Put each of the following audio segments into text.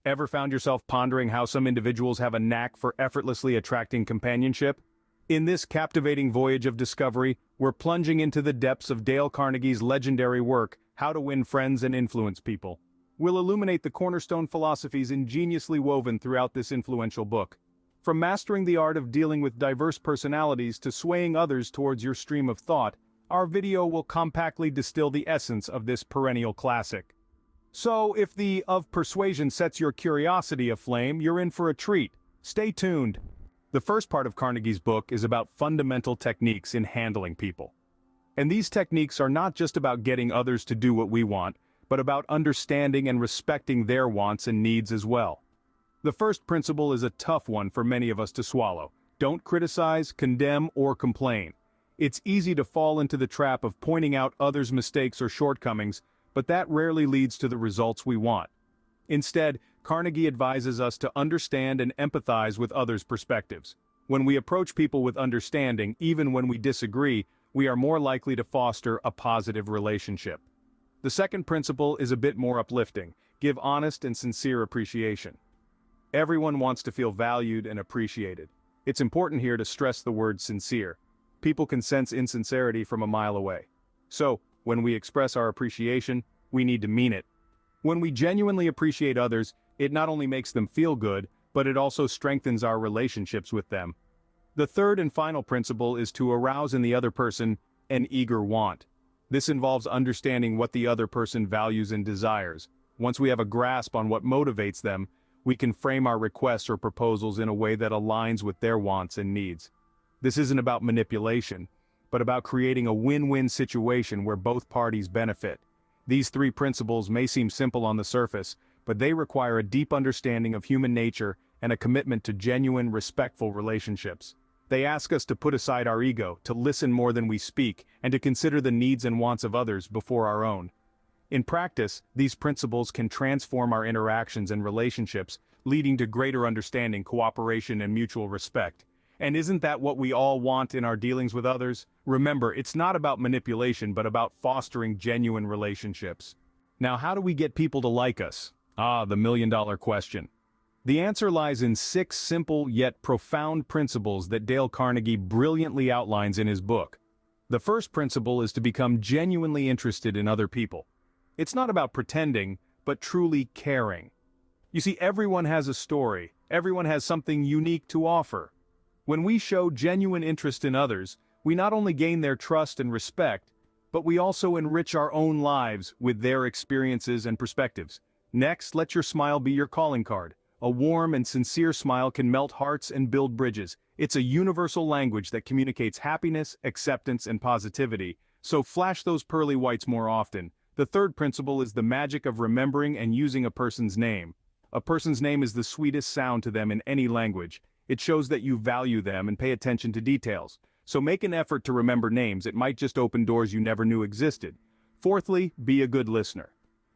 Ever found yourself pondering how some individuals have a knack for effortlessly attracting companionship? In this captivating voyage of discovery, we're plunging into the depths of Dale Carnegie's legendary work, How to Win Friends and Influence People. We'll illuminate the cornerstone philosophies ingeniously woven throughout this influential book. From mastering the art of dealing with diverse personalities to swaying others towards your stream of thought, our video will compactly distill the essence of this perennial classic. So, if the of persuasion sets your curiosity aflame, you're in for a treat. Stay tuned. The first part of Carnegie's book is about fundamental techniques in handling people. And these techniques are not just about getting others to do what we want, but about understanding and respecting their wants and needs as well. The first principle is a tough one for many of us to swallow. Don't criticize, condemn, or complain. It's easy to fall into the trap of pointing out others' mistakes or shortcomings, but that rarely leads to the results we want. Instead, Carnegie advises us to understand and empathize with others' perspectives. When we approach people with understanding, even when we disagree, we are more likely to foster a positive relationship. The second principle is a bit more uplifting. Give honest and sincere appreciation. Everyone wants to feel valued and appreciated. It's important here to stress the word sincere. People can sense insincerity from a mile away. So, when we express our appreciation, we need to mean it. When we genuinely appreciate others, it not only makes them feel good, but it also strengthens our relationships with them. The third and final principle is to arouse in the other person an eager want. This involves understanding what the other person values and desires. Once we have a grasp on what motivates them, we can frame our requests or proposals in a way that aligns with their wants and needs. This isn't about manipulation, but about creating a win-win situation where both parties benefit. These three principles may seem simple on the surface, but they require a deep understanding of human nature and a commitment to genuine, respectful relationships. They ask us to put aside our ego, to listen more than we speak, and to consider the needs and wants of others before our own. In practice, these principles can transform our interactions and relationships, leading to greater understanding, cooperation, and mutual respect. And isn't that what we all want in our dealings with others? Remember, it's not about manipulation, but about fostering genuine relationships. Now, how do we get people to like us? The million-dollar question. The answer lies in 6 simple yet profound principles that Dale Carnegie brilliantly outlines in his book. The first principle is to become genuinely interested in other people. It's not about pretending, but truly caring. You see, everyone has a story. Everyone has something unique to offer. When we show genuine interest in others, we not only gain their trust and respect, but we also enrich our own lives with their experiences and perspectives. Next, let your smile be your calling card. A warm and sincere smile can melt hearts and build bridges. It's a universal language that communicates happiness, acceptance, and positivity. So flash those pearly whites more often. The third principle is the magic of remembering and using a person's name. A person's name is the sweetest sound to them in any language. It shows that you value them and pay attention to details. So make an effort to remember names. It might just open doors you never knew existed. Fourthly, be a good listener.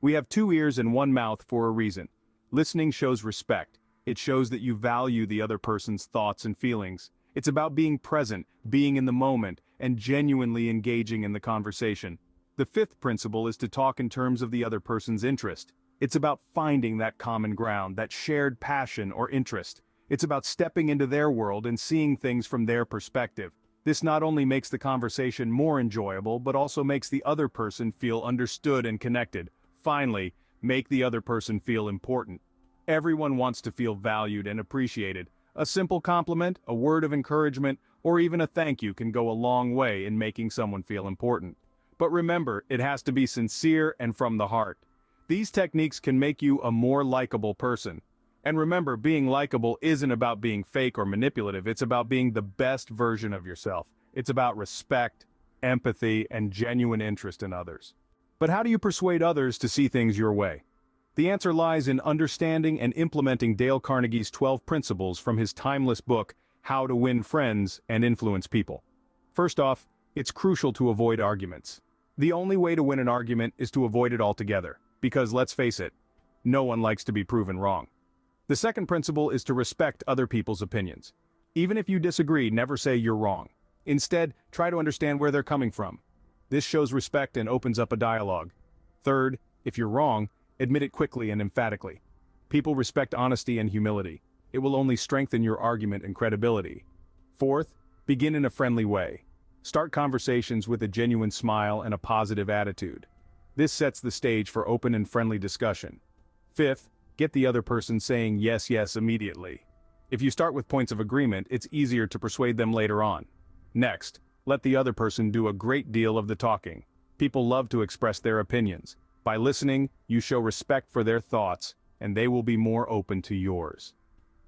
We have 2 ears and 1 mouth for a reason. Listening shows respect. It shows that you value the other person's thoughts and feelings. It's about being present, being in the moment, and genuinely engaging in the conversation. The fifth principle is to talk in terms of the other person's interest. It's about finding that common ground, that shared passion or interest. It's about stepping into their world and seeing things from their perspective. This not only makes the conversation more enjoyable, but also makes the other person feel understood and connected. Finally, make the other person feel important. Everyone wants to feel valued and appreciated. A simple compliment, a word of encouragement, or even a thank you can go a long way in making someone feel important. But remember, it has to be sincere and from the heart. These techniques can make you a more likable person. And remember, being likable isn't about being fake or manipulative, it's about being the best version of yourself. It's about respect, empathy, and genuine interest in others. But how do you persuade others to see things your way? The answer lies in understanding and implementing Dale Carnegie's 12 principles from his timeless book, How to Win Friends and Influence People. First off, it's crucial to avoid arguments. The only way to win an argument is to avoid it altogether, because let's face it, no one likes to be proven wrong. The second principle is to respect other people's opinions. Even if you disagree, never say you're wrong. Instead, try to understand where they're coming from. This shows respect and opens up a dialogue. Third, if you're wrong, admit it quickly and emphatically. People respect honesty and humility. It will only strengthen your argument and credibility. Fourth, begin in a friendly way. Start conversations with a genuine smile and a positive attitude. This sets the stage for open and friendly discussion. Fifth, get the other person saying yes, yes immediately. If you start with points of agreement, it's easier to persuade them later on. Next, let the other person do a great deal of the talking. People love to express their opinions. By listening, you show respect for their thoughts, and they will be more open to yours.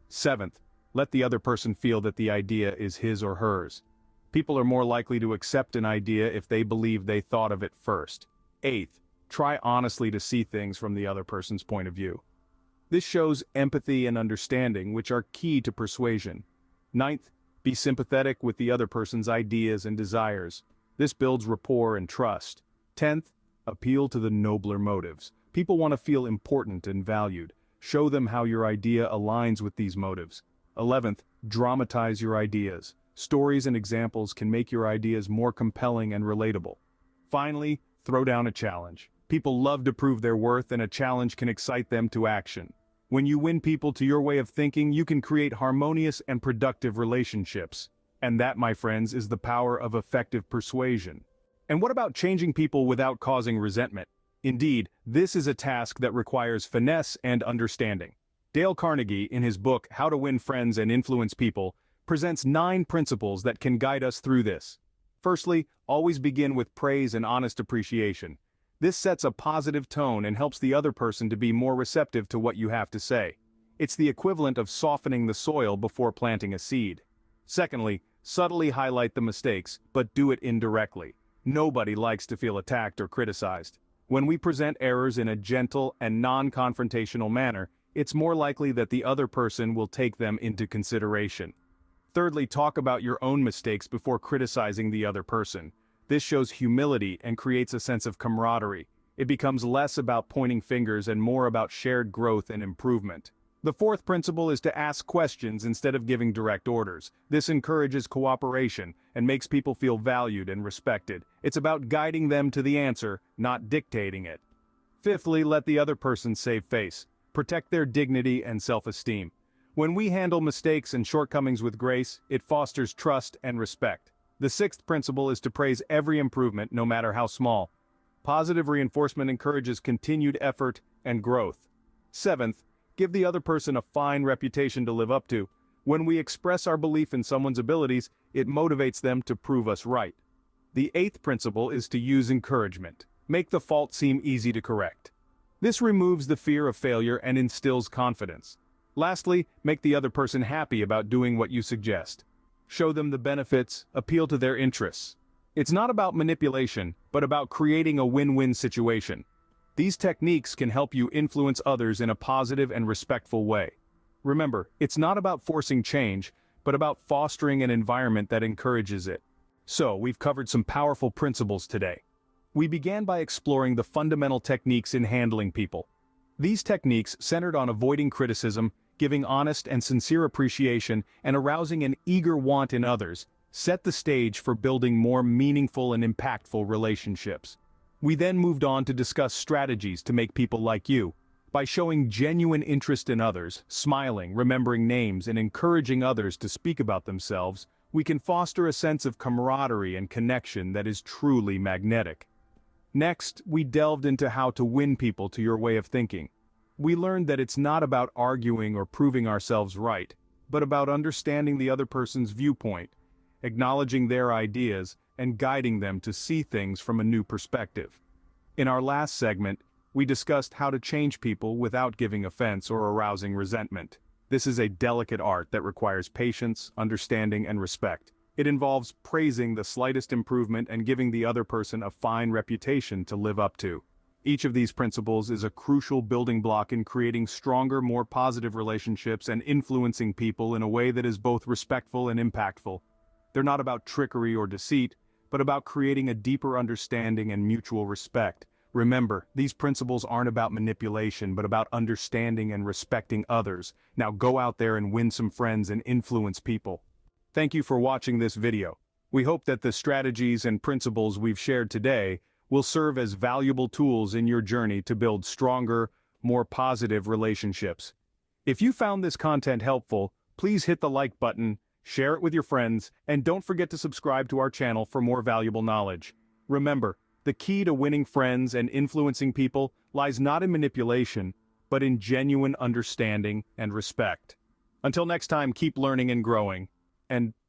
Seventh, let the other person feel that the idea is his or hers. People are more likely to accept an idea if they believe they thought of it first. Eighth, try honestly to see things from the other person's point of view. This shows empathy and understanding, which are key to persuasion. Ninth, be sympathetic with the other person's ideas and desires. This builds rapport and trust. 10th, appeal to the nobler motives. People want to feel important and valued. Show them how your idea aligns with these motives. 11th, dramatize your ideas. Stories and examples can make your ideas more compelling and relatable. Finally, throw down a challenge. People love to prove their worth, and a challenge can excite them to action. When you win people to your way of thinking, you can create harmonious and productive relationships. And that, my friends, is the power of effective persuasion. And what about changing people without causing resentment? Indeed, this is a task that requires finesse and understanding. Dale Carnegie, in his book How to Win Friends and Influence People, presents 9 principles that can guide us through this. Firstly, always begin with praise and honest appreciation. This sets a positive tone and helps the other person to be more receptive to what you have to say. It's the equivalent of softening the soil before planting a seed. Secondly, subtly highlight the mistakes, but do it indirectly. Nobody likes to feel attacked or criticized. When we present errors in a gentle and non-confrontational manner, it's more likely that the other person will take them into consideration. Thirdly, talk about your own mistakes before criticizing the other person. This shows humility and creates a sense of camaraderie. It becomes less about pointing fingers and more about shared growth and improvement. The fourth principle is to ask questions instead of giving direct orders. This encourages cooperation and makes people feel valued and respected. It's about guiding them to the answer, not dictating it. Fifthly, let the other person save face. Protect their dignity and self-esteem. When we handle mistakes and shortcomings with grace, it fosters trust and respect. The sixth principle is to praise every improvement, no matter how small. Positive reinforcement encourages continued effort and growth. Seventh, give the other person a fine reputation to live up to. When we express our belief in someone's abilities, it motivates them to prove us right. The eighth principle is to use encouragement. Make the fault seem easy to correct. This removes the fear of failure and instills confidence. Lastly, make the other person happy about doing what you suggest. Show them the benefits, appeal to their interests. It's not about manipulation, but about creating a win-win situation. These techniques can help you influence others in a positive and respectful way. Remember, it's not about forcing change, but about fostering an environment that encourages it. So, we've covered some powerful principles today. We began by exploring the fundamental techniques in handling people. These techniques centered on avoiding criticism, giving honest and sincere appreciation, and arousing an eager want in others, set the stage for building more meaningful and impactful relationships. We then moved on to discuss strategies to make people like you. By showing genuine interest in others, smiling, remembering names, and encouraging others to speak about themselves, we can foster a sense of camaraderie and connection that is truly magnetic. Next, we delved into how to win people to your way of thinking. We learned that it's not about arguing or proving ourselves right, but about understanding the other person's viewpoint, acknowledging their ideas, and guiding them to see things from a new perspective. In our last segment, we discussed how to change people without giving offense or arousing resentment. This is a delicate art that requires patience, understanding, and respect. It involves praising the slightest improvement and giving the other person a fine reputation to live up to. Each of these principles is a crucial building block in creating stronger, more positive relationships and influencing people in a way that is both respectful and impactful. They're not about trickery or deceit, but about creating a deeper understanding and mutual respect. Remember, these principles aren't about manipulation, but about understanding and respecting others. Now go out there and win some friends and influence people. Thank you for watching this video. We hope that the strategies and principles we've shared today will serve as valuable tools in your journey to build stronger, more positive relationships. If you found this content helpful, please hit the like button, share it with your friends, and don't forget to subscribe to our channel for more valuable knowledge. Remember, the key to winning friends and influencing people lies not in manipulation, but in genuine understanding and respect. Until next time, keep learning and growing. And